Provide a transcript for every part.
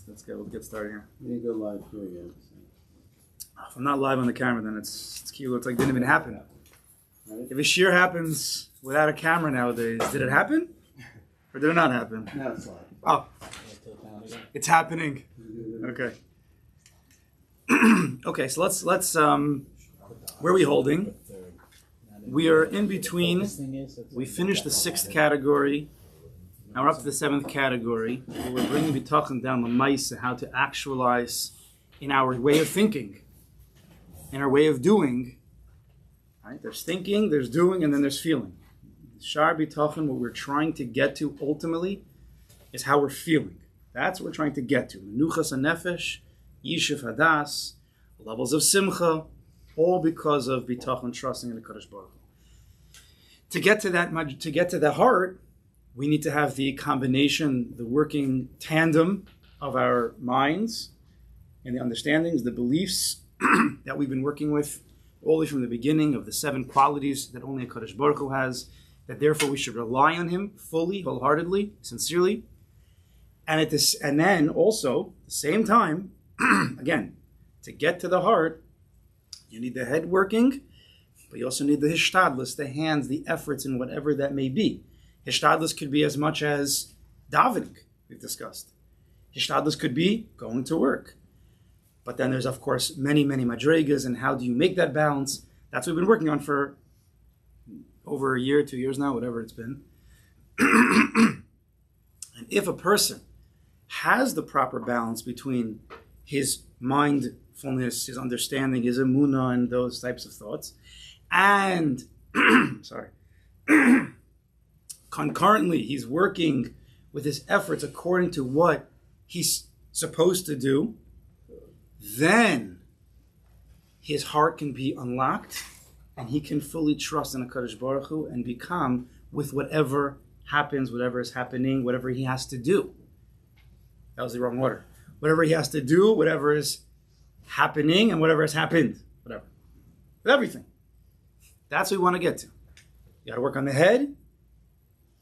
let's get started here. You need to go live here again. If I'm not live on the camera, then it's cute. It's like it didn't even happen. Right? If a shear happens without a camera nowadays, did it happen? Or did it not happen? Now it's live. Oh, it's happening. Okay. Okay, so let's where are we holding? We are in between. We finished the 6th category. Now we're up to the 7th category. Where we're bringing bitachon down the mice, how to actualize in our way of thinking, in our way of doing. Right? There's thinking, there's doing, and then there's feeling. Shaar Habitachon, what we're trying to get to ultimately is how we're feeling. That's what we're trying to get to. Menuchas hanefesh, yishuv hadas, levels of simcha, all because of bitachon, trusting in the Kadosh Baruch Hu. To get to the heart, we need to have the combination, the working tandem of our minds and the understandings, the beliefs that we've been working with all the way from the beginning of the 7 qualities that only a Kadosh Baruch Hu has, that therefore we should rely on him fully, wholeheartedly, sincerely. And then also, at the same time, again, to get to the heart, you need the head working, but you also need the hishtadlus, the hands, the efforts, and whatever that may be. Hishtadlus could be as much as davening, we've discussed. Hishtadlus could be going to work. But then there's, of course, many, many madregas, and how do you make that balance? That's what we've been working on for over a year, 2 years now, whatever it's been. And if a person has the proper balance between his mindfulness, his understanding, his emunah, and those types of thoughts, and concurrently he's working with his efforts according to what he's supposed to do, then his heart can be unlocked and he can fully trust in HaKadosh Baruch Hu and become with whatever happens, whatever is happening, whatever he has to do. That was the wrong order. Whatever he has to do, whatever is happening, and whatever has happened. Whatever. With everything. That's what we want to get to. You got to work on the head.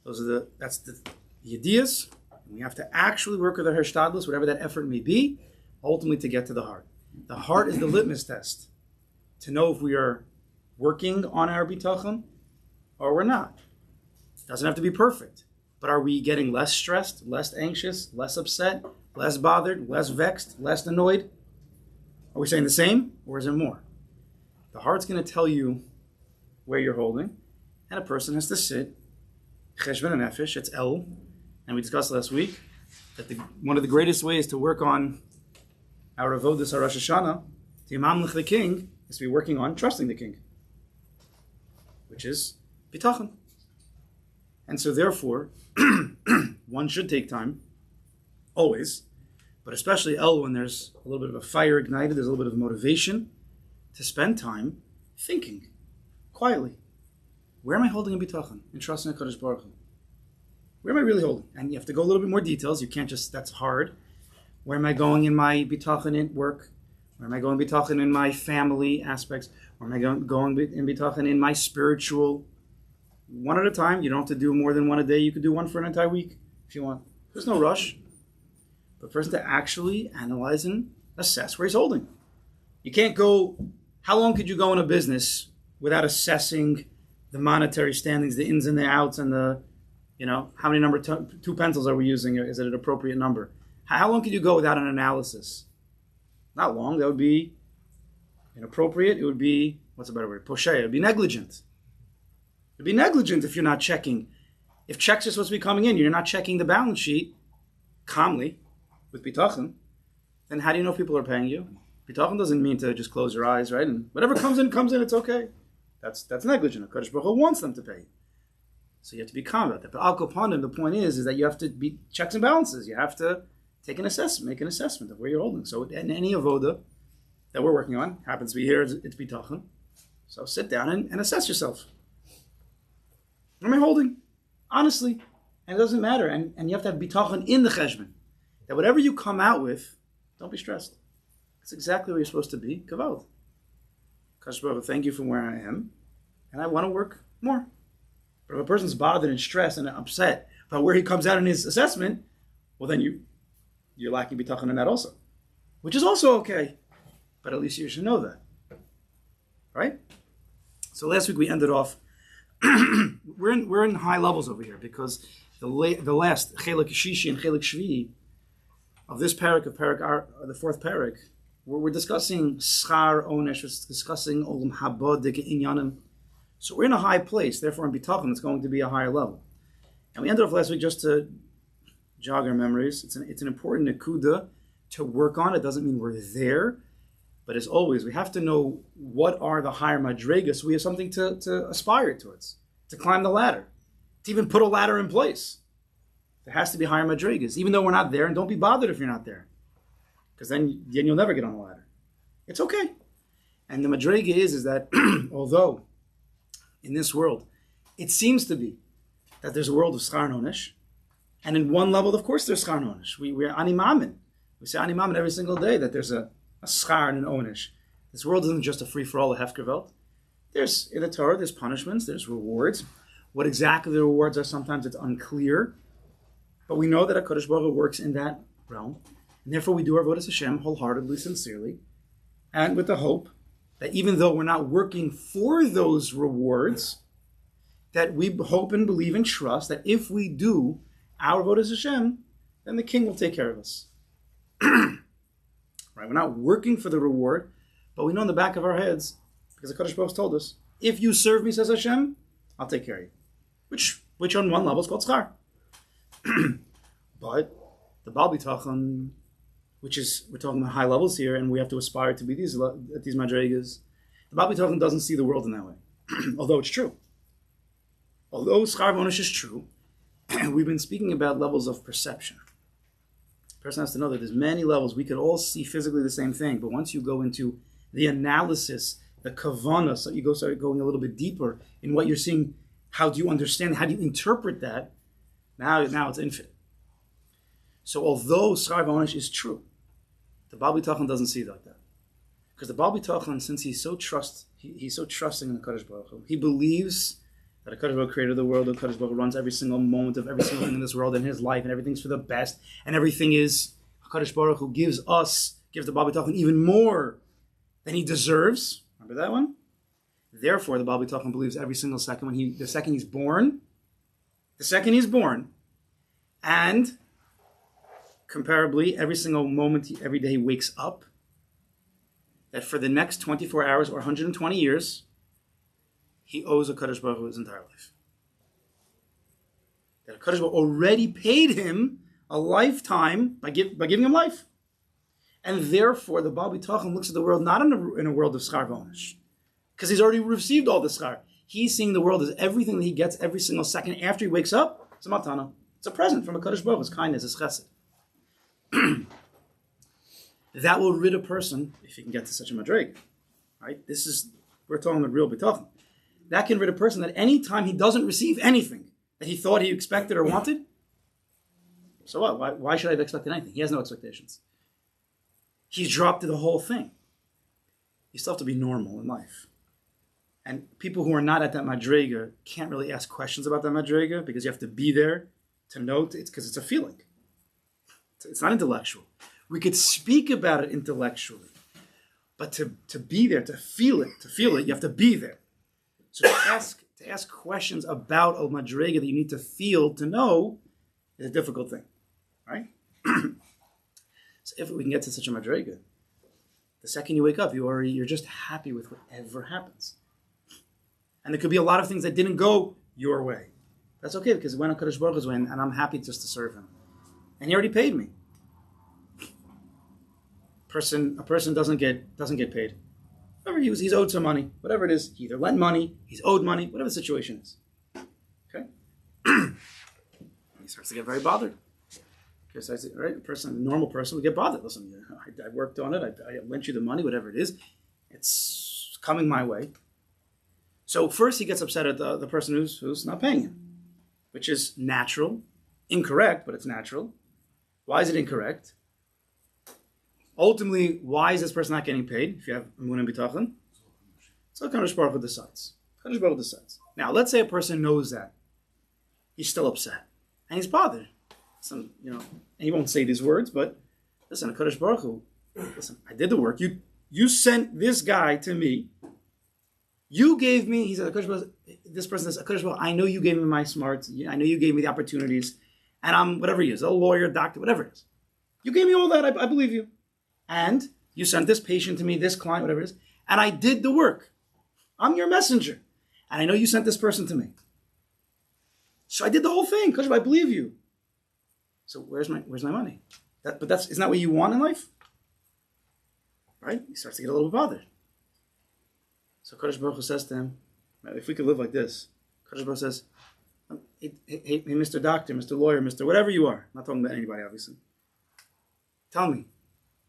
That's the ideas. We have to actually work with our hishtadlus, whatever that effort may be, ultimately to get to the heart. The heart is the litmus test to know if we are working on our bitachon or we're not. It doesn't have to be perfect, but are we getting less stressed, less anxious, less upset, less bothered, less vexed, less annoyed? Are we saying the same, or is it more? The heart's going to tell you where you're holding, and a person has to sit cheshbon and nefesh, it's El, and we discussed last week that one of the greatest ways to work on our avodas our Rosh Hashanah, to mamlech the king, is to be working on trusting the king, which is bitachon. And so therefore, one should take time, always, but especially El, when there's a little bit of a fire ignited, there's a little bit of motivation, to spend time thinking quietly. Where am I holding in bitachon, in trusting HaKadosh Baruch Hu? Where am I really holding? And you have to go a little bit more details. You can't just, that's hard. Where am I going in my bitachon in work? Where am I going bitachon in my family aspects? Where am I going in bitachon in my spiritual? One at a time. You don't have to do more than one a day. You could do one for an entire week if you want. There's no rush. But first to actually analyze and assess where he's holding. You can't go, how long could you go in a business without assessing the monetary standings, the ins and the outs, and the, how many number 2 pencils are we using? Is it an appropriate number? How long could you go without an analysis? Not long. That would be inappropriate. It would be, what's a better word? Posheh. It would be negligent. It would be negligent if you're not checking. If checks are supposed to be coming in, you're not checking the balance sheet calmly with bitachon, then how do you know if people are paying you? Bitachon doesn't mean to just close your eyes, right? And whatever comes in, it's okay. That's negligent. HaKadosh Baruch Hu wants them to pay. So you have to be calm about that. But al kopanim, the point is that you have to be checks and balances. You have to take an assessment, make an assessment of where you're holding. So in any avoda that we're working on, happens to be here, it's bitachon. So sit down and assess yourself. Where am I holding? Honestly. And it doesn't matter. And you have to have bitachon in the cheshbon. That whatever you come out with, don't be stressed. It's exactly where you're supposed to be. Kavod. Kadosh Baruch Hu, thank you for where I am, and I want to work more. But if a person's bothered and stressed and upset about where he comes out in his assessment, well then you you're lacking bitachon in that also, which is also okay. But at least you should know that, right? So last week we ended off. we're in high levels over here because the last chelik shishi and chelik shvi of this parak the fourth parak, we're discussing schar onesh, we're discussing olam haba de inyanim. So we're in a high place. Therefore, in bitachon, it's going to be a higher level. And we ended off last week just to jog our memories. It's an important nekuda to work on. It doesn't mean we're there. But as always, we have to know what are the higher madregas. So we have something to aspire towards, to climb the ladder, to even put a ladder in place. There has to be higher madregas, even though we're not there. And don't be bothered if you're not there, because then you'll never get on the ladder. It's okay. And the madrega is that although in this world it seems to be that there's a world of schar and onesh, and in one level, of course, there's schar and onesh. We're animamin. We say animamin every single day that there's a schar and an onesh. This world isn't just a free-for-all, a hefkervelt. There's, in the Torah, there's punishments, there's rewards. What exactly the rewards are, sometimes it's unclear. But we know that HaKadosh Baruch Hu works in that realm. And therefore we do our avodas Hashem wholeheartedly, sincerely, and with the hope that even though we're not working for those rewards, that we hope and believe and trust that if we do our avodas Hashem, then the King will take care of us. Right? We're not working for the reward, but we know in the back of our heads, because the Kadosh Baruch Hu told us, if you serve me, says Hashem, I'll take care of you. Which on one level is called schar. But the Baal Bitachon, which is, we're talking about high levels here, and we have to aspire to be at these madregas, the Baal Bitachon doesn't see the world in that way. Although it's true. Although schar v'onesh is true, we've been speaking about levels of perception. The person has to know that there's many levels. We could all see physically the same thing, but once you go into the analysis, the kavana, so you start going a little bit deeper in what you're seeing, how do you understand, how do you interpret that? Now it's infinite. So although schar v'onesh is true, the Baal Bitachon doesn't see it like that. Because the Baal Bitachon, since he's so trusting in the Kadosh Baruch Hu, he believes that the Kadosh Baruch Hu created the world, the Kadosh Baruch Hu runs every single moment of every single thing in this world in his life, and everything's for the best, and everything is Kadosh Baruch Hu gives the Baal Bitachon even more than he deserves. Remember that one? Therefore, the Baal Bitachon believes every single second the second he's born, and comparably, every single moment, every day he wakes up, that for the next 24 hours or 120 years, he owes a Kadosh Baruch Hu his entire life. That a Kadosh Baruch Hu already paid him a lifetime by giving him life. And therefore, the Baal Bitachon looks at the world not in a world of schar v'onesh, because he's already received all the schar. He's seeing the world as everything that he gets every single second after he wakes up. It's a matana. It's a present from a Kadosh Baruch Hu. His kindness, his chesed. That will rid a person, if you can get to such a madreg. Right? We're talking about real bitachon. That can rid a person that any time he doesn't receive anything that he thought he expected or wanted, so what? Why should I have expected anything? He has no expectations. He's dropped the whole thing. You still have to be normal in life. And people who are not at that madrega can't really ask questions about that madrega because you have to be there to know it's because it's a feeling. It's not intellectual. We could speak about it intellectually, but to be there, to feel it, you have to be there. So to ask questions about a madrega that you need to feel to know is a difficult thing, right? So if we can get to such a madrega, the second you wake up, you're just happy with whatever happens. And there could be a lot of things that didn't go your way. That's okay because it went on Kadosh Baruch Hu's way, and I'm happy just to serve him. And he already paid me. A person doesn't get paid. Whatever he's owed some money, whatever it is, he either lent money, he's owed money, whatever the situation is. Okay? He starts to get very bothered. Because right, a normal person would get bothered. Listen, I worked on it, I lent you the money, whatever it is, it's coming my way. So first he gets upset at the person who's not paying him, which is natural, incorrect, but it's natural. Why is it incorrect? Ultimately, why is this person not getting paid? If you have Emunah and Bitachon, so Kadosh Baruch Hu decides. Kadosh Baruch Hu decides. Now, let's say a person knows that he's still upset and he's bothered. And he won't say these words, but listen, HaKadosh Baruch Hu, listen, I did the work. You sent this guy to me. You gave me, he said, this person says, HaKadosh Baruch Hu, I know you gave me my smarts. I know you gave me the opportunities. And I'm, whatever he is, a lawyer, doctor, whatever it is. You gave me all that. I believe you. And you sent this patient to me, this client, whatever it is. And I did the work. I'm your messenger. And I know you sent this person to me. So I did the whole thing. HaKadosh Baruch Hu, I believe you. So where's my money? Isn't that what you want in life? Right? He starts to get a little bothered. So Kadosh Baruch Hu says to him, if we could live like this, Kadosh Baruch Hu says, hey, Mr. Doctor, Mr. Lawyer, Mr. Whatever you are, I'm not talking about anybody, obviously. Tell me,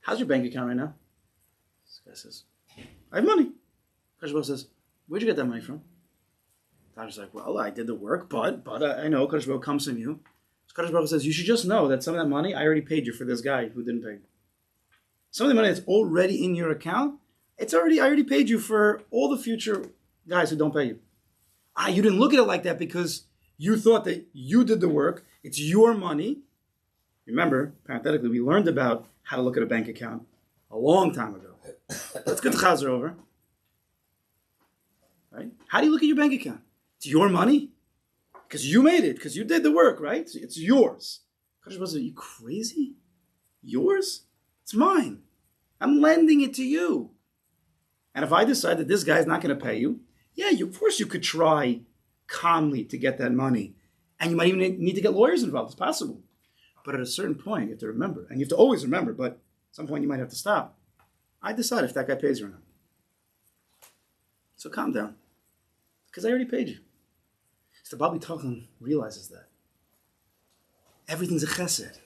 how's your bank account right now? This guy says, I have money. Kadosh Baruch Hu says, where'd you get that money from? The doctor's like, well, I did the work, but I know Kadosh Baruch Hu comes from you. So Kadosh Baruch Hu says, you should just know that some of that money, I already paid you for this guy who didn't pay you. Some of the money that's already in your account, I already paid you for all the future guys who don't pay you. You didn't look at it like that because you thought that you did the work. It's your money. Remember, parenthetically, we learned about how to look at a bank account a long time ago. Let's get the chazer over. Right? How do you look at your bank account? It's your money? Because you made it, because you did the work, right? So it's yours. Are you crazy? Yours? It's mine. I'm lending it to you. And if I decide that this guy's not going to pay you, of course you could try calmly to get that money. And you might even need to get lawyers involved. It's possible. But at a certain point, you have to remember. And you have to always remember, but at some point you might have to stop. I decide if that guy pays you or not. So calm down. Because I already paid you. So the Baal Bitachon realizes that. Everything's a chesed.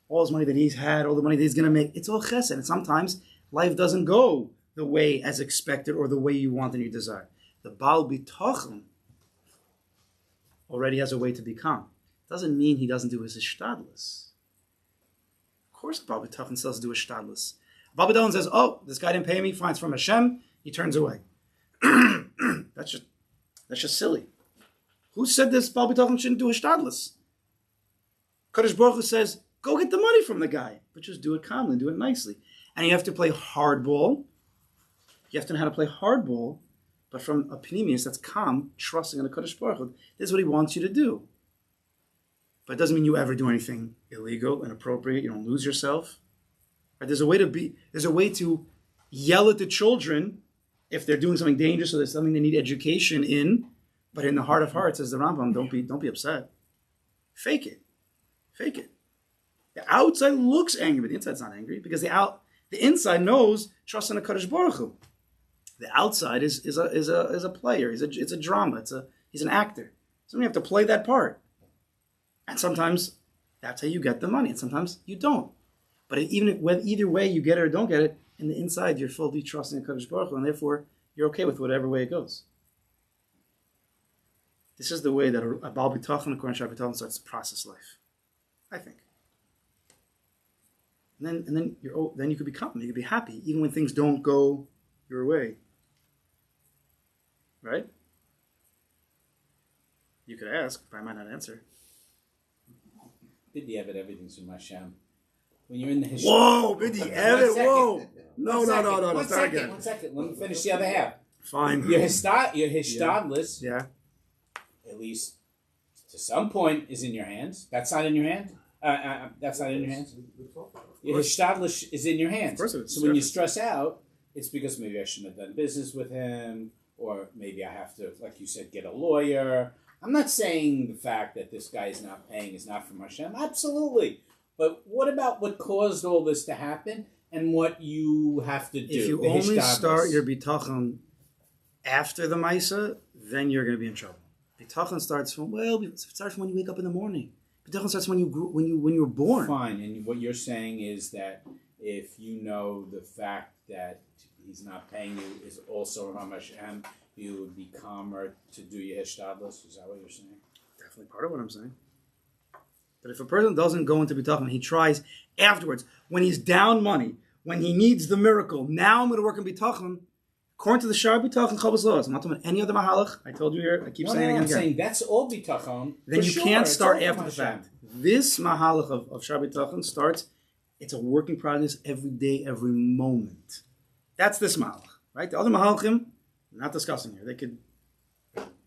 All his money that he's had, all the money that he's going to make, it's all chesed. And sometimes life doesn't go the way as expected or the way you want and you desire. The Baal Bitachon already has a way to be calm. Doesn't mean he doesn't do his ishtadlus. Of course, the Baal Bitachon still has to do his ishtadlus. Baal Bitachon says, oh, this guy didn't pay me, fine, it's from Hashem, he turns away. That's just silly. Who said this Baal Bitachon shouldn't do ishtadlus? Kadosh Baruch Hu says, go get the money from the guy, but just do it calmly, do it nicely. And you have to play hardball. You have to know how to play hardball, but from a pneumius that's calm, trusting in the Kadosh Baruch Hu. This is what he wants you to do. But it doesn't mean you ever do anything illegal, inappropriate. You don't lose yourself. Right? There's a way to yell at the children if they're doing something dangerous or there's something they need education in. But in the heart of hearts, says the Rambam, don't be upset. Fake it. The outside looks angry, but the inside's not angry because the inside knows trust in a Kadosh Baruch Hu. The outside is a player. It's a drama. He's an actor. So you have to play that part. And sometimes that's how you get the money, and sometimes you don't. But either way you get it or don't get it, in the inside you're fully trusting in Kadosh Baruch Hu, and therefore you're okay with whatever way it goes. This is the way that a Baal Bitachon, according to Shaar Habitachon, starts to process life. I think. And then you could be calm, you could be happy, even when things don't go your way. Right? You could ask, but I might not answer. Bidi Evet, everything's from Hashem. When you're in the history. Whoa, Bidi Evet, whoa. No. One second. Let me finish the other half. Fine. Your hishtadlus, yeah. At least to some point, is in your hands. That's not in your hand? That's not in your hands? Your hishtadlus is in your hands. Of course. So when you stress out, it's because maybe I shouldn't have done business with him, or maybe I have to, like you said, get a lawyer. I'm not saying the fact that this guy is not paying is not from Hashem. Absolutely. But what about what caused all this to happen and what you have to do? If you only start your bitachon after the Maisa, then you're going to be in trouble. Bitachon starts from when you wake up in the morning. Bitachon starts when you were born. Fine. And what you're saying is that if you know the fact that he's not paying you is also from Hashem, you would be calmer to do your hishtadlus. Is that what you're saying? Definitely part of what I'm saying. But if a person doesn't go into bitachon, he tries afterwards, when he's down money, when he needs the miracle, now I'm going to work in bitachon, according to the Shaar Habitachon Chavos Laws. I'm not talking about any other mahalach. I told you here, I keep saying it again. I'm saying that's all bitachon. Then you can't start after the fact. This mahalach of Shaar Habitachon starts It's a working progress every day, every moment. That's this Mahalach, right? The other Mahalachim, we're not discussing here. They could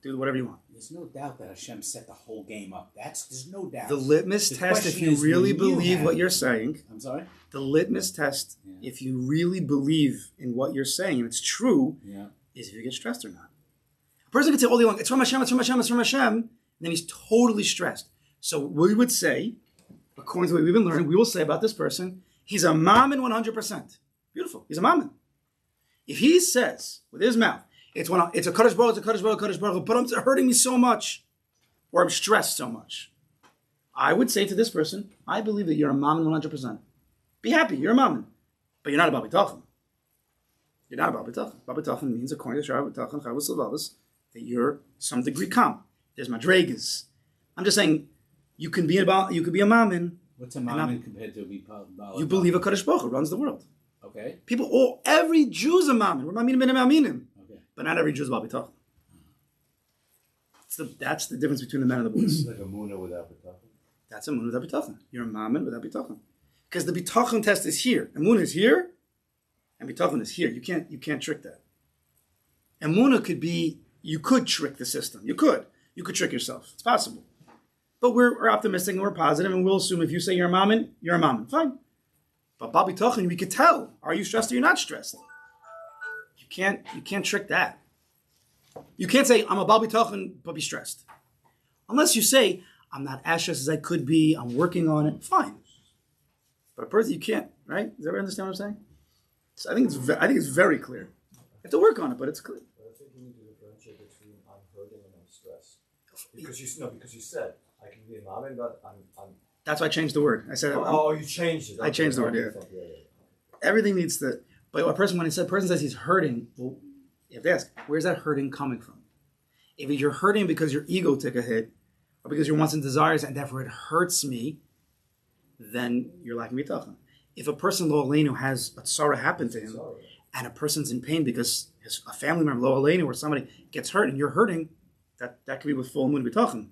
do whatever you want. There's no doubt that Hashem set the whole game up. There's no doubt. The litmus test, if you really believe what you're saying. I'm sorry? The litmus test, if you really believe in what you're saying, and it's true, is if you get stressed or not. A person could say all day long, it's from Hashem, it's from Hashem, it's from Hashem, and then he's totally stressed. So we would say, according to what we've been learning, we will say about this person, he's a mammon 100%. Beautiful. He's a mammon. If he says, with his mouth, it's a Kadosh Baruch, it's a Kadosh Baruch, Kadosh Baruch, but it's hurting me so much, or I'm stressed so much, I would say to this person, I believe that you're a mammon 100%. Be happy, you're a mammon. But you're not a Baal Bitachon. You're not a Baal Bitachon. Baal Bitachon means, according to Shaar Habitachon, that you're some degree calm. There's madregas. I'm just saying, you can be a mammon. What's a mammon compared to a Baal? You believe a Kadosh Baruch Hu runs the world. Okay. Every Jew's a mammon. We're maminim ben maminim. Okay. But not every Jew's Baal Bitachon. That's the difference between the men and the boys. Like a Muna without Bitachon. That's a Muna without Bitachon. You're a mammon without Bitachon. Because the Bitachon test is here. Emunah is here, and Bitachon is here. You can't trick that. Emunah could be, you could trick the system. You could trick yourself. It's possible. But we're optimistic and we're positive, and we'll assume if you say you're a mammon, you're a mammon. Fine. But Baal Bitachon, we could tell. Are you stressed or you're not stressed? You can't trick that. You can't say, I'm a Baal Bitachon, but be stressed. Unless you say, I'm not as stressed as I could be, I'm working on it. Fine. But a person, you can't, right? Does everyone understand what I'm saying? So I think it's very clear. You have to work on it, but it's clear. I think you need to differentiate between I'm hurting and I'm stressed. Because you said I can be a mammon, but I'm. That's why I changed the word. I said, you changed it. I changed the word. Yeah. Everything needs to. But when a person says he's hurting, well, you have to ask, where's that hurting coming from? If you're hurting because your ego took a hit, or because your wants and desires, and therefore it hurts me, then you're lacking bitachon. If a person lo aleinu has a tzara happen to him, and a person's in pain because a family member lo aleinu or somebody gets hurt and you're hurting, that could be with full moon bitachon.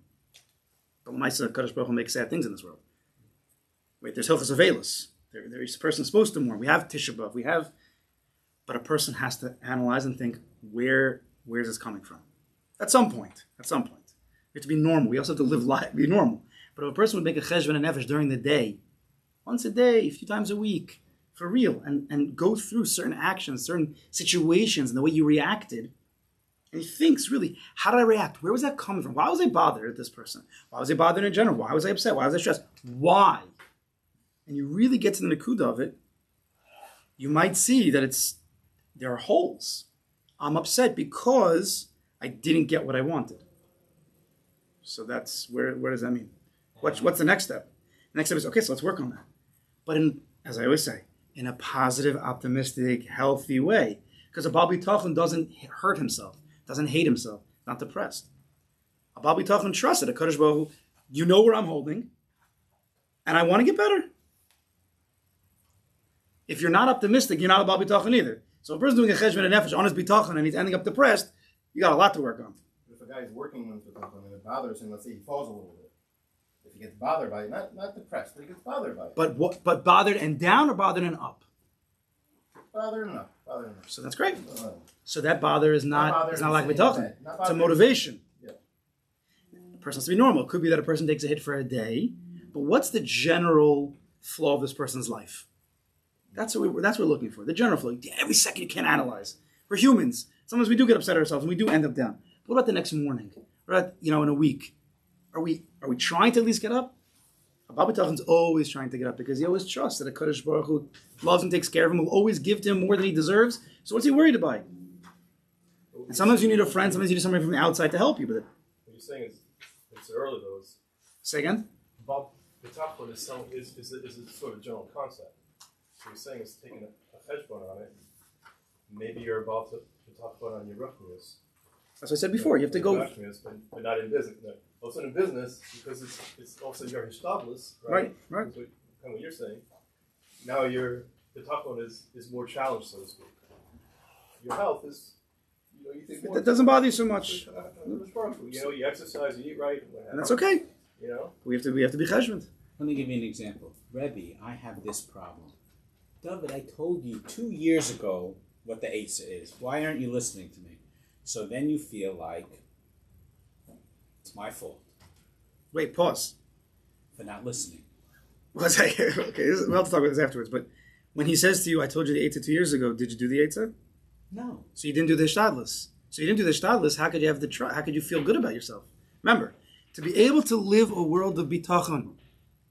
But L'maisa Kadosh Baruch Hu makes sad things in this world. Wait, there's Hilchos Avelis. There's a person supposed to mourn. We have Tisha B'Av. But a person has to analyze and think, where's this coming from? At some point. We have to be normal. We also have to live life, be normal. But if a person would make a cheshvan and nefesh during the day, once a day, a few times a week, for real, and go through certain actions, certain situations, and the way you reacted, and he thinks, really, how did I react? Where was that coming from? Why was I bothered at this person? Why was I bothered in general? Why was I upset? Why was I stressed? Why? And you really get to the nekuda of it, you might see that there are holes. I'm upset because I didn't get what I wanted. So that's, where does that mean? What's the next step? The next step is, okay, so let's work on that. But as I always say, in a positive, optimistic, healthy way. Because a Baal Bitachon doesn't hurt himself, doesn't hate himself, not depressed. A Baal Bitachon trusts it. A Kadosh Baruch Hu, you know where I'm holding, and I want to get better. If you're not optimistic, you're not a Baal Bitachon either. So if a person's doing a cheshvan and nefesh on his bitachon and he's ending up depressed, you got a lot to work on. If a guy is working on his bitachon and it bothers him, let's say he falls a little bit. If he gets bothered by it, not depressed, but he gets bothered by it. But bothered and down or bothered and up? Bothered enough. So that's great. So that bother is not like bitachon. It's a bad. motivation. Yeah. The person has to be normal. It could be that a person takes a hit for a day, but what's the general flow of this person's life? That's what we're looking for. The general flow. Every second you can't analyze. We're humans. Sometimes we do get upset at ourselves and we do end up down. But what about the next morning? What about, in a week? Are we trying to at least get up? A Baal Bitachon's always trying to get up because he always trusts that a Kadosh Baruch Hu loves him, takes care of him, will always give to him more than he deserves. So what's he worried about? And sometimes you need a friend, sometimes you need somebody from the outside to help you with it. What you're saying is, it's early though. Say again? Baal Bitachon is a sort of general concept. So you're saying it's taking a cheshbon on it. Maybe you're about to talk about on your ruchnius. As I said before, you have to go. But not in business. No. Also in business, because it's also your histablis, Right. That's kind of what you're saying. Now the bitachon is more challenged, so to speak. Your health is, you think more. That doesn't bother you so much. You exercise, you eat right, And that's okay. You know. We have to be cheshbon. Let me give you an example. Rebbe, I have this problem. David, I told you 2 years ago what the Eitzah is. Why aren't you listening to me? So then you feel like it's my fault Wait, pause. for not listening. Was I okay? We'll have to talk about this afterwards. But when he says to you, "I told you the Eitzah 2 years ago," did you do the Eitzah? No. So you didn't do the Shtadlis. So you didn't do the Shtadlis. How could you have the try? How could you feel good about yourself? Remember, to be able to live a world of bitachon,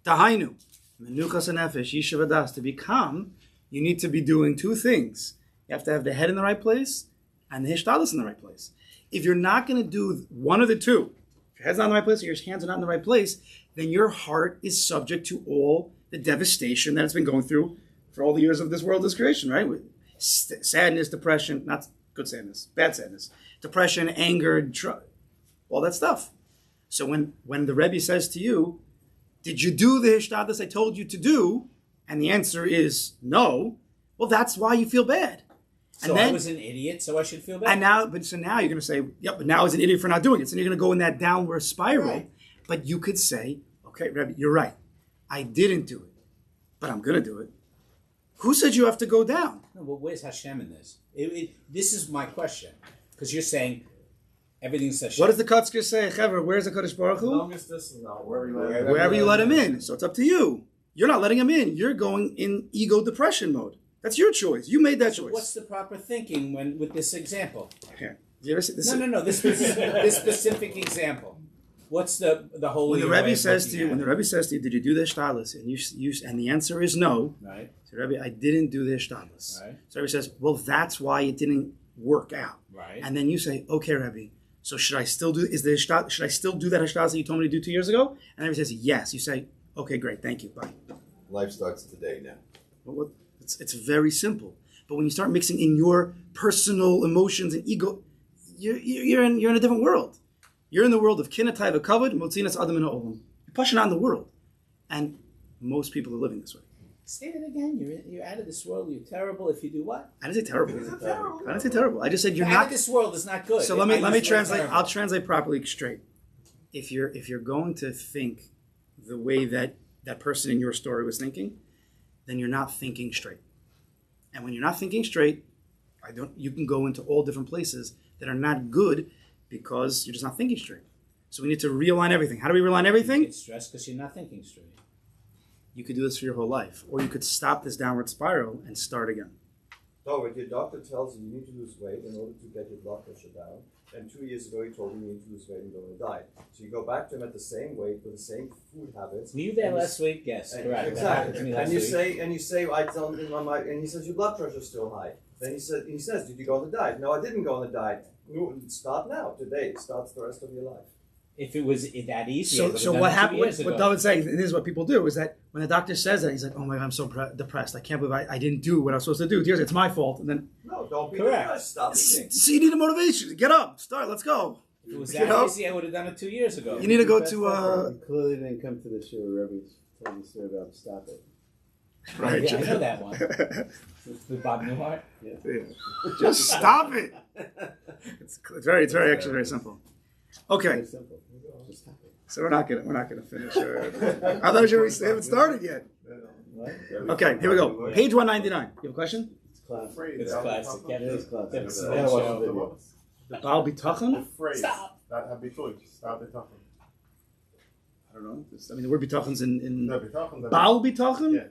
dahainu, menuchas nefesh, yishuv hadas, to be calm, you need to be doing two things. You have to have the head in the right place and the hishtadlis in the right place. If you're not going to do one of the two, if your head's not in the right place or your hands are not in the right place, then your heart is subject to all the devastation that it's been going through for all the years of this world's creation, right? Sadness, depression, not good sadness, bad sadness, depression, anger, all that stuff. So when the Rebbe says to you, did you do the hishtadlis I told you to do? And the answer is no. Well, that's why you feel bad. So I was an idiot, so I should feel bad. And now you're going to say, yep, but now I was an idiot for not doing it. So you're going to go in that downward spiral. Right. But you could say, okay, Rebbe, you're right. I didn't do it, but I'm going to do it. Who said you have to go down? No, but where's Hashem in this? This is my question. Because you're saying everything's Hashem. What does the Kotzker say? Chaver, where's the Kodesh Baruch Hu? Longest distance now, Wherever you let him in. So it's up to you. You're not letting him in. You're going in ego depression mode. That's your choice. You made that choice. What's the proper thinking with this example? Here. You ever see this? No. This specific example. What's the holy? When the Rebbe says to you, did you do the shtalis? And the answer is no. Right. So Rebbe, I didn't do the shtalis. Right. So Rebbe says, well, that's why it didn't work out. Right. And then you say, okay, Rebbe, so should I still do that shtalis that you told me to do 2 years ago? And Rebbe says, yes. You say, okay, great, thank you, bye. Life starts today now. Well, it's very simple. But when you start mixing in your personal emotions and ego, you're in a different world. You're in the world of kinatay v'kavod, motzinas adam olam. You're pushing out in the world, and most people are living this way. Say that again. You're out of this world. You're terrible if you do what? I didn't say terrible. I didn't say terrible. I just said you're out not. of this world is not good. So let me translate. I'll translate properly straight. If you're going to think the way that person in your story was thinking, then you're not thinking straight. And when you're not thinking straight, you can go into all different places that are not good because you're just not thinking straight. So we need to realign everything. How do we realign everything? You get stressed because you're not thinking straight. You could do this for your whole life. Or you could stop this downward spiral and start again. No, but your doctor tells you need to lose weight in order to get your blood pressure down. And 2 years ago he told you need to lose weight and go on a diet. So you go back to him at the same weight with the same food habits. Were you there last week? Yes, correct. Exactly. And you say, I tell him and he says your blood pressure is still high. Then he says, did you go on the diet? No, I didn't go on the diet. No, start now, today. It starts the rest of your life. If it was that easy, so what happened? What David's saying, and this is what people do, is that when the doctor says that, he's like, "Oh my God, I'm so depressed. I can't believe I didn't do what I was supposed to do. It's my fault." And then no, don't be correct. depressed. Stop eating. So you need a motivation. Get up, start. Let's go. If it was that easy, I would have done it 2 years ago. You need to go to. You clearly didn't come to the show where Rebbe told the story about stop it. Right. Yeah, I know that one. With Bob Newhart. Yeah. Just stop it. It's actually very simple. Okay. Very simple. Just stop it. So we're not gonna finish. I thought we haven't started yet. What? Okay, here we go. Page 199. You have a question? It's classic. It's classic. Yeah, it It's is. classic. It's I gotta watch the video. Baal bitachon? The phrase Stop. that habitually stop bitachon. I don't know. The word bitachon's in No bitachon. Baal bitachon? Yeah.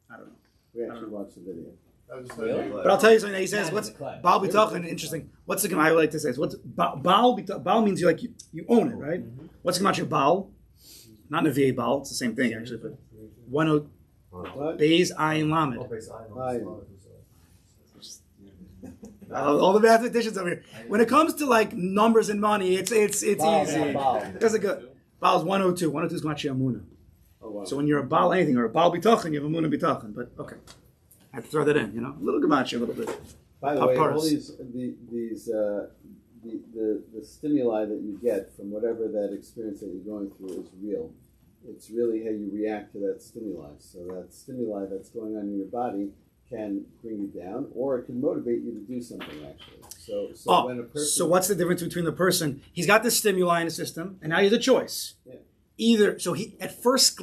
I don't know. We actually watched the video. That was just Really? But I'll tell you something. He says, Not "What's in the class. Baal bitachon?" Interesting. What's the I like to say? What's Baal bitachon? Baal means you own it, right? What's the your Baal? Not in a VA Baal. It's the same thing actually. But 10 What? Beis Ayin Lamed. All the mathematicians over here. When it comes to like numbers and money, it's easy. That's a good. Baal's 102. 102 is Gmachi Amuna. Oh, wow. So when you're a Baal anything or a Baal bitachon, you have Amuna bitachon. But okay, I have to throw that in. A little Gmachi, a little bit. By the way, all Paparas. the stimuli that you get from whatever that experience that you're going through is real. It's really how you react to that stimuli. So that stimuli that's going on in your body can bring you down, or it can motivate you to do something actually. When a person, so what's the difference between the person? He's got the stimuli in the system, and now he has a choice. Yeah. either, so he, at first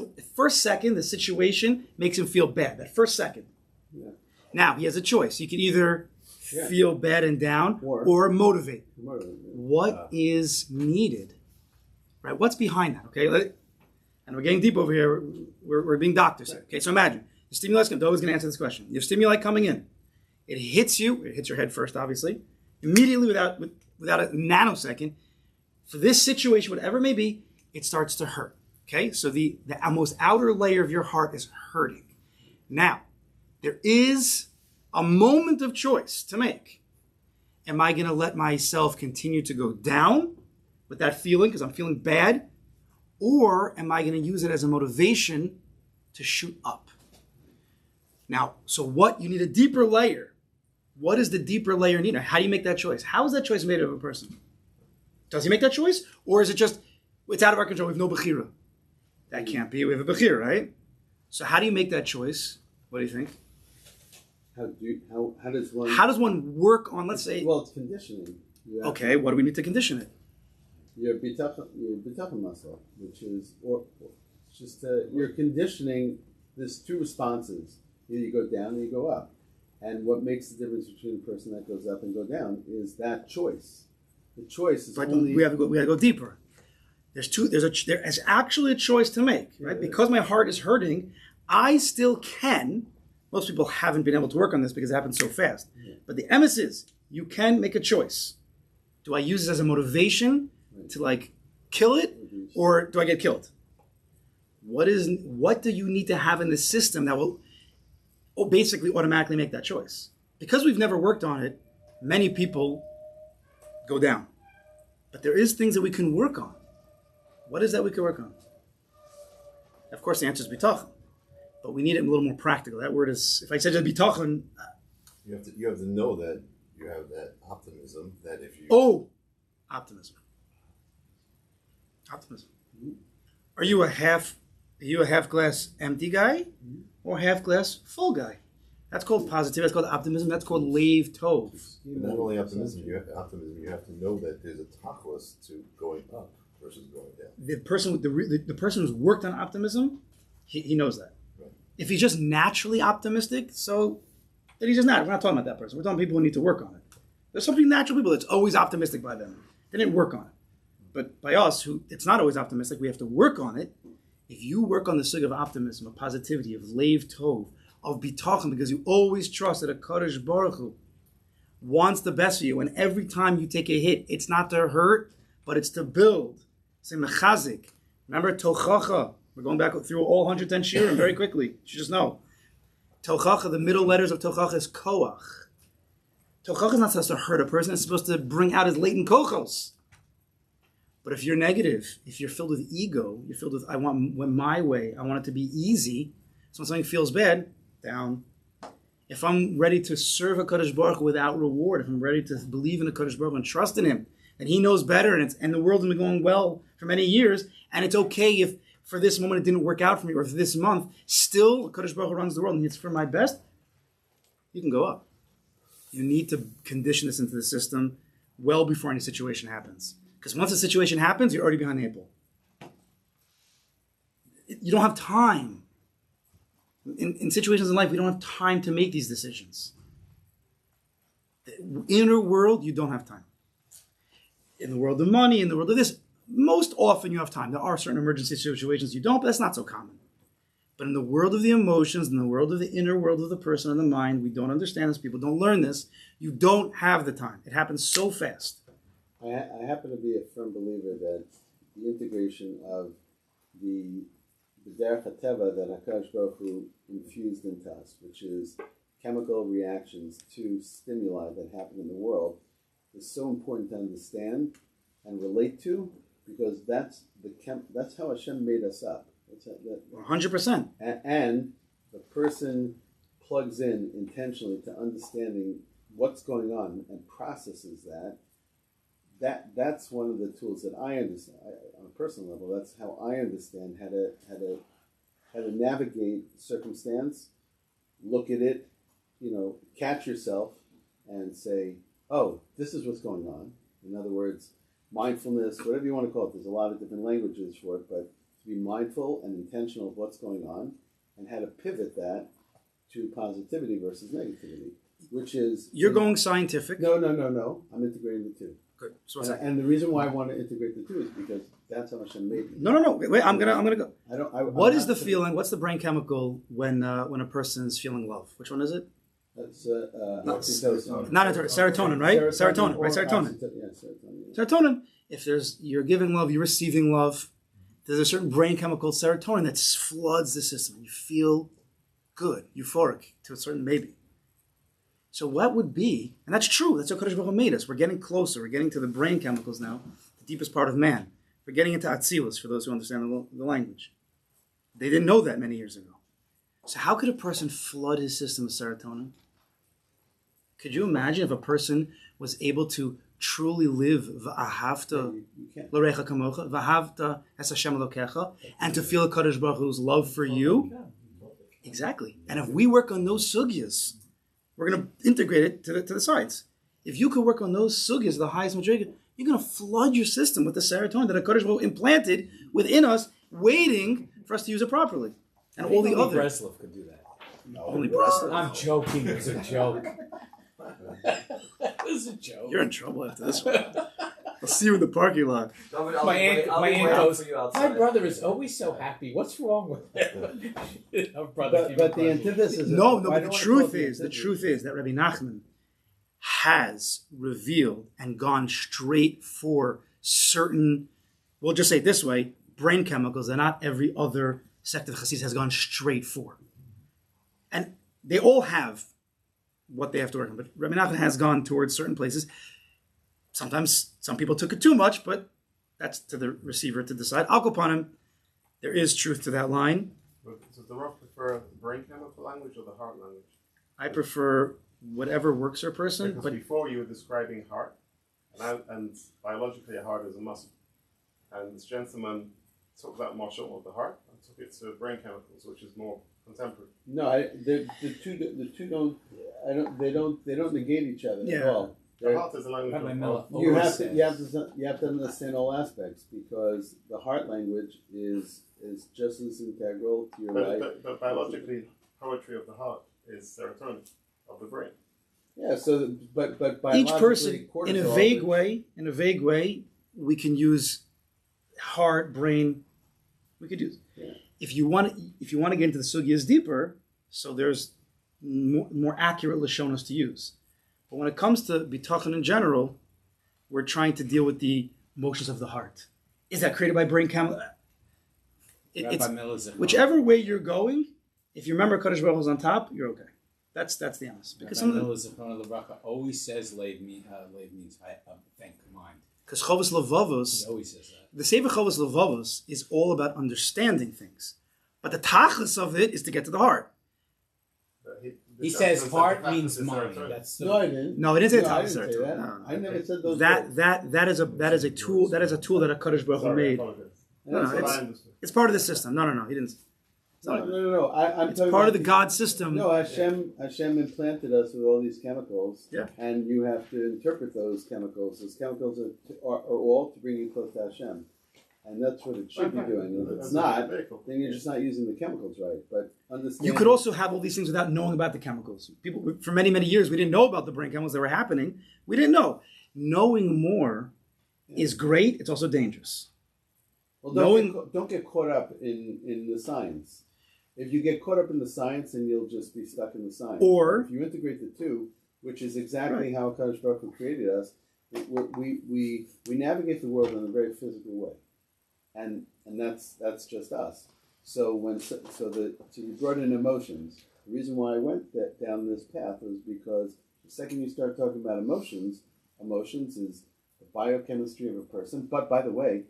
second, the situation makes him feel bad. That first second. Yeah. Now, he has a choice. He can either feel bad and down or motivate. What is needed? Right? What's behind that? Okay, and we're getting deep over here. We're being doctors here. Okay, so imagine the stimulus. Dova's going to answer this question. You have stimuli coming in. It hits you. It hits your head first, obviously. Immediately, without a nanosecond, for this situation, whatever it may be, it starts to hurt. Okay, so the most outer layer of your heart is hurting. Now, there is a moment of choice to make. Am I going to let myself continue to go down with that feeling because I'm feeling bad? Or am I going to use it as a motivation to shoot up? Now, so what? You need a deeper layer. What is the deeper layer needed? How do you make that choice? How is that choice made of a person? Does he make that choice? Or is it just, it's out of our control, we have no bechira? That can't be, we have a bechira, right? So how do you make that choice? What do you think? How does one work on, let's say... Well, it's conditioning. Okay, what do we need to condition it? Your bitachon muscle, which is, you're conditioning, there's two responses. Either you go down or you go up. And what makes the difference between a person that goes up and go down is that choice. The choice is only... We have to go deeper. There is actually a choice to make, right? Because my heart is hurting, I still can... Most people haven't been able to work on this because it happens so fast. Yeah. But the emes is, you can make a choice. Do I use it as a motivation to kill it, or do I get killed? What do you need to have in the system that will basically automatically make that choice? Because we've never worked on it, many people go down. But there is things that we can work on. What is that we can work on? Of course, the answer is bitachon. But we need it a little more practical. That word is, if I said just bitachon... You have to know that you have that optimism, that if you... Oh! Optimism. Are you a half glass empty guy or half glass full guy? That's called positivity. That's called optimism. That's called leiv tov. Not only optimism, you have to know that there's a tachlis to going up versus going down. The person who's worked on optimism, he knows that. Right. If he's just naturally optimistic, so then he's just not. We're not talking about that person. We're talking about people who need to work on it. There's some natural people that's always optimistic by them. They didn't work on it. But by us, who it's not always optimistic, we have to work on it. If you work on the sug of optimism, of positivity, of leiv tov, of bitachon, because you always trust that a Kadosh Baruch Hu wants the best for you, and every time you take a hit, it's not to hurt, but it's to build. Say mechazik. Remember tochacha. We're going back through all 110 shirim very quickly. You should just know. Tochacha, the middle letters of tochacha is koach. Tochacha is not supposed to hurt a person. It's supposed to bring out his latent kochos. But if you're negative, if you're filled with ego, you're filled with, I want my way, I want it to be easy. So when something feels bad, down. If I'm ready to serve a Kadosh Baruch Hu without reward, if I'm ready to believe in a Kadosh Baruch Hu and trust in him, and he knows better, and the world has been going well for many years, and it's okay if for this moment it didn't work out for me, or for this month, still Kadosh Baruch Hu runs the world and it's for my best, you can go up. You need to condition this into the system well before any situation happens. Because once the situation happens, you're already behind the eight ball. You don't have time. In situations in life, we don't have time to make these decisions. The inner world, you don't have time. In the world of money, in the world of this, most often you have time. There are certain emergency situations you don't, but that's not so common. But in the world of the emotions, in the world of the inner world of the person and the mind, we don't understand this. People don't learn this. You don't have the time. It happens so fast. I happen to be a firm believer that the integration of the derech hateva that HaKadosh Baruch Hu infused into us, which is chemical reactions to stimuli that happen in the world, is so important to understand and relate to, because that's how Hashem made us up. 100%. And the person plugs in intentionally to understanding what's going on and processes that. That's one of the tools that I understand on a personal level. That's how I understand how to navigate circumstance, look at it, catch yourself, and say, "Oh, this is what's going on." In other words, mindfulness, whatever you want to call it. There's a lot of different languages for it, but to be mindful and intentional of what's going on, and how to pivot that to positivity versus negativity, which is... You're going scientific. No. I'm integrating the two. Good. So And the reason why I want to integrate the two is because that's how Hashem made me. No. Wait. I'm gonna go. What is the to, feeling? What's the brain chemical when a person is feeling love? Which one is it? That's Serotonin, right? Serotonin, right? Serotonin. Yeah, serotonin. Serotonin. If you're giving love, you're receiving love. There's a certain brain chemical, serotonin, that floods the system. You feel good, euphoric to a certain maybe. So what would be, and that's true, that's how Kadosh Baruch Hu made us. We're getting closer, we're getting to the brain chemicals now, the deepest part of man. We're getting into Atzilus, for those who understand the language. They didn't know that many years ago. So how could a person flood his system with serotonin? Could you imagine if a person was able to truly live v'ahavta l'recha kamocha, v'ahavta es Hashem Elokecha, and to feel Kadosh Baruch Hu's love for you? Exactly. And if we work on those sugyas, we're going to integrate it to the sides. If you could work on those sugyas, the highest madriga, you're going to flood your system with the serotonin that Kadosh Baruch Hu implanted within us, waiting for us to use it properly. And all the other. Breslov could do that. No, only Breslov. I'm joking. It's a joke. It's a joke. You're in trouble after this one. I'll see you in the parking lot. My aunt goes, my brother is always so happy. What's wrong with him? Our brother But the antithesis... No, but the truth is that Rabbi Nachman has revealed and gone straight for certain, we'll just say it this way, brain chemicals that not every other sect of Hasidus has gone straight for. And they all have what they have to work on, but Rabbi Nachman has gone towards certain places. Sometimes some people took it too much, but that's to the receiver to decide. I'll go upon him. There is truth to that line. Does the Rav prefer the brain chemical language or the heart language? I prefer whatever works for a person. Because But before you were describing heart, and biologically a heart is a muscle. And this gentleman talked about muscle of the heart and took it to brain chemicals, which is more contemporary. No, the two don't negate each other at all. The heart is a language of heart. You have to understand all aspects, because the heart language is just as integral to your life. But biologically, poetry of the heart is serotonin of the brain. Yeah. So, but each person, cortisol, in a vague way, we can use heart, brain. We could use. Yeah. If you want to get into the sugyas deeper, so there's more accurate lashonos to use. But when it comes to bitachon in general, we're trying to deal with the emotions of the heart. Is that created by brain chemical? It's whichever way you're going. If you remember Kadosh Baruch Hu's on top, you're okay. That's the honest. Because some of the always says "Leiv means think mind." Because Chovos Levavos, he always says that. The Sefer Chovos Levavos is all about understanding things, but the tachlis of it is to get to the heart. He says heart means mind. No, I didn't. No, it didn't say no, tachlis. No. I never said those. That is a tool that a Kadosh Baruch Hu made. It's part of the system. No. He didn't. No. I'm it's part of the God system. No, Hashem implanted us with all these chemicals, yeah, and you have to interpret those chemicals. Those chemicals are all to bring you close to Hashem, and that's what it should be doing. If it's not, then you're just not using the chemicals right. But understand, you could also have all these things without knowing about the chemicals. People, for many years, we didn't know about the brain chemicals that were happening. We didn't know. Knowing more is great. It's also dangerous. Well, don't get caught up in the science. If you get caught up in the science, then you'll just be stuck in the science. Or if you integrate the two, which is exactly how Kadosh Baruch Hu created us, we navigate the world in a very physical way, and that's just us. So you brought in emotions. The reason why I went down this path was because the second you start talking about emotions is the biochemistry of a person. But by the way,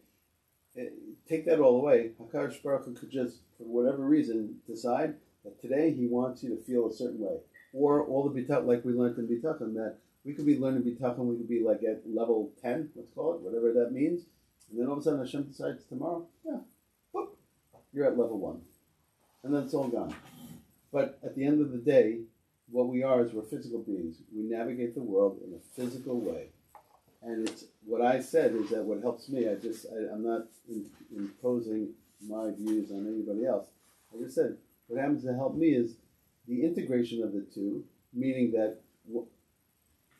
take that all away. HaKadosh Baruch Hu could just, for whatever reason, decide that today he wants you to feel a certain way. Or all the bitachon, like we learned in bitachon, that we could be learning bitachon, we could be like at level 10, let's call it, whatever that means. And then all of a sudden Hashem decides tomorrow, whoop, you're at level 1. And then it's all gone. But at the end of the day, what we are is we're physical beings. We navigate the world in a physical way. And it's what I said is that what helps me, I'm not imposing my views on anybody else. Like I said, what happens to help me is the integration of the two, meaning that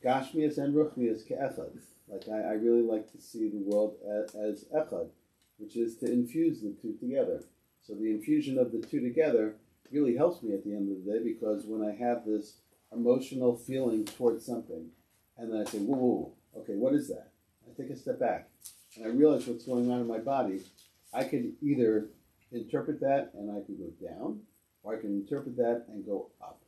Gashmias and Ruchmias ke'echad. Like I really like to see the world as echad, which is to infuse the two together. So the infusion of the two together really helps me at the end of the day, because when I have this emotional feeling towards something, and then I say, whoa, whoa, whoa, okay, what is that? I take a step back, and I realize what's going on in my body. I can either interpret that and I can go down, or I can interpret that and go up.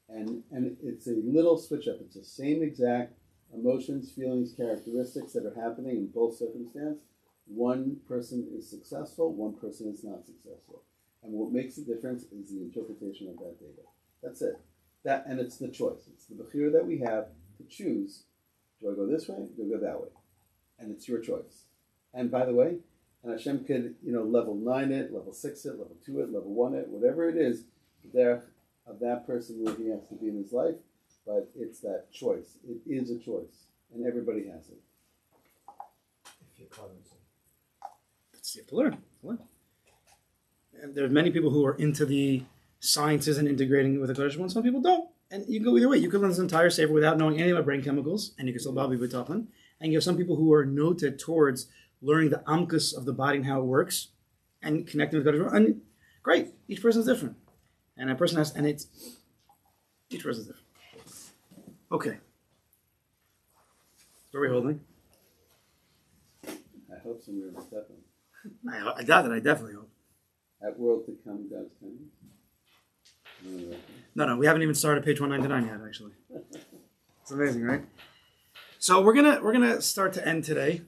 And it's a little switch up. It's the same exact emotions, feelings, characteristics that are happening in both circumstances. One person is successful, one person is not successful. And what makes the difference is the interpretation of that data. That's it. And it's the choice. It's the bechira that we have to choose. Do I go this way? Do I go that way? And it's your choice. And by the way, and Hashem could, level 9 it, level 6 it, level 2 it, level 1 it, whatever it is, there of that person where he has to be in his life, but it's that choice. It is a choice, and everybody has it. If you're cognizant. You have to learn. And there are many people who are into the sciences and integrating with the Kodesh Baruch Hu. Some people don't. And you can go either way. You can learn this entire sefer without knowing any about brain chemicals, and you can still Babi B'Tachon. And you have some people who are noted towards learning the amkus of the body and how it works, and connecting with Kodesh Baruch Hu. And great, each person is different. And a person has, and it's, each person is different. Okay. What are we holding? I hope somewhere in Stefan. I doubt it. I definitely hope. At world to come, God's coming. No, we haven't even started page 199 yet, actually. It's amazing, right? So we're gonna start to end today.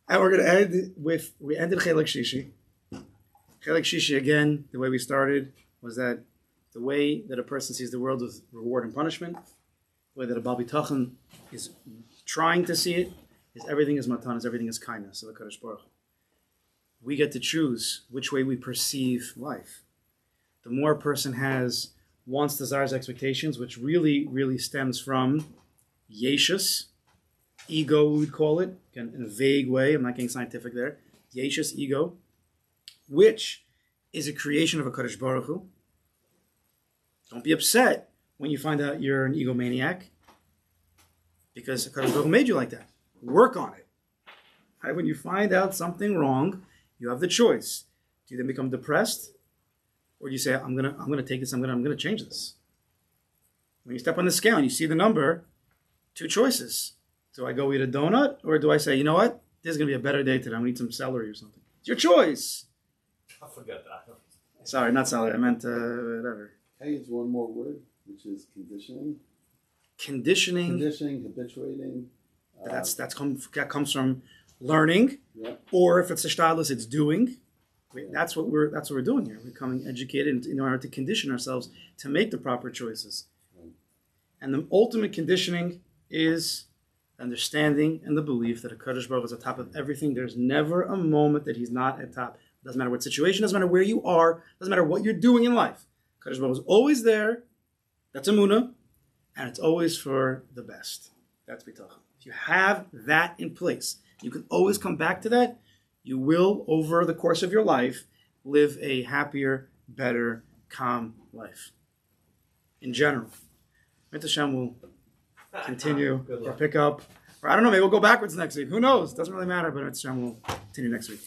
And we're gonna end with, we ended Chelik Shishi. Chelik Shishi, again, the way we started was that the way that a person sees the world is reward and punishment. The way that a Baal Bitachon is trying to see it is everything is matanas, everything is kindness of the Kadosh Baruch Hu. We get to choose which way we perceive life. The more a person has wants, desires, expectations, which really stems from yeshus, ego, we would call it, again, in a vague way. I'm not getting scientific there. Yeshus, ego, which is a creation of a Kadosh Baruch Hu. Don't be upset when you find out you're an egomaniac, because the Kadosh Baruch Hu made you like that. Work on it. Right? When you find out something wrong, you have the choice. Do you then become depressed, or do you say, I'm gonna take this, I'm gonna change this? When you step on the scale and you see the number, two choices. Do I go eat a donut, or do I say, you know what? This is gonna be a better day today. I'm gonna eat some celery or something. It's your choice. I forget that. Sorry, not celery. I meant whatever. Hey, it's one more word, which is conditioning. Conditioning. Conditioning, habituating. That comes from learning, Yep. or if it's a shtadlus, it's doing. That's what we're doing here. We're becoming educated in order to condition ourselves to make the proper choices. Right. And the ultimate conditioning is understanding and the belief that a Kadosh Baruch Hu is on top of everything. There's never a moment that he's not at top. Doesn't matter what situation, doesn't matter where you are, doesn't matter what you're doing in life. Kadosh Baruch Hu is always there. That's Emunah, and it's always for the best. That's Bitachon. If you have that in place, you can always come back to that. You will, over the course of your life, live a happier, better, calm life. In general. Hashem will continue or pick up. Or I don't know, maybe we'll go backwards next week. Who knows? Doesn't really matter, but Hashem will continue next week.